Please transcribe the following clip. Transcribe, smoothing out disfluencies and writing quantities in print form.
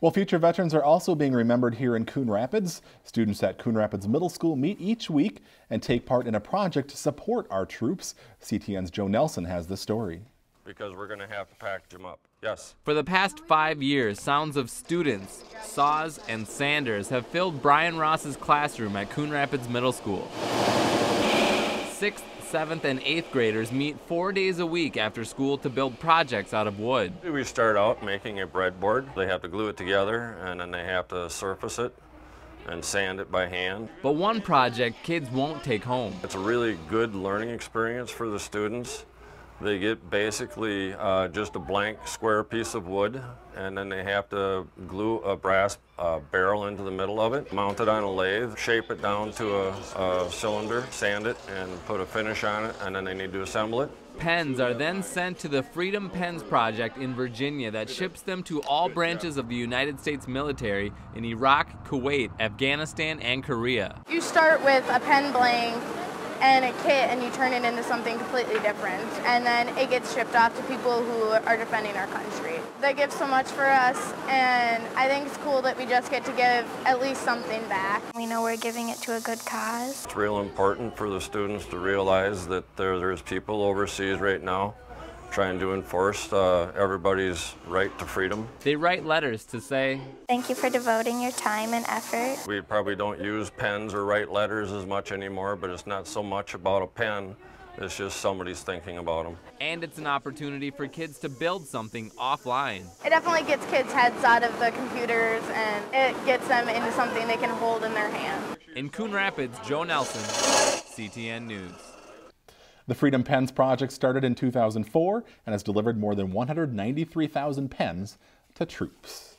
Well, future veterans are also being remembered here in Coon Rapids. Students at Coon Rapids Middle School meet each week and take part in a project to support our troops. CTN's Joe Nelson has the story. Because we're going to have to package them up. Yes. For the past 5 years, sounds of students, saws, and sanders have filled Brian Ross's classroom at Coon Rapids Middle School. 6th, 7th, and 8th graders meet 4 days a week after school to build projects out of wood. We start out making a breadboard. They have to glue it together, and then they have to surface it and sand it by hand. But one project kids won't take home. It's a really good learning experience for the students. They get basically just a blank square piece of wood, and then they have to glue a brass barrel into the middle of it, mount it on a lathe, shape it down to a cylinder, sand it, and put a finish on it, and then they need to assemble it. Pens are then sent to the Freedom Pens Project in Virginia that ships them to all branches of the United States military in Iraq, Kuwait, Afghanistan, and Korea. You start with a pen blank and a kit, and you turn it into something completely different, and then it gets shipped off to people who are defending our country. They give so much for us, and I think it's cool that we just get to give at least something back. We know we're giving it to a good cause. It's real important for the students to realize that there's people overseas right now trying to enforce everybody's right to freedom. They write letters to say, "Thank you for devoting your time and effort." We probably don't use pens or write letters as much anymore, but it's not so much about a pen, it's just somebody's thinking about them. And it's an opportunity for kids to build something offline. It definitely gets kids' heads out of the computers, and it gets them into something they can hold in their hand. In Coon Rapids, Joe Nelson, CTN News. The Freedom Pens project started in 2004 and has delivered more than 193,000 pens to troops.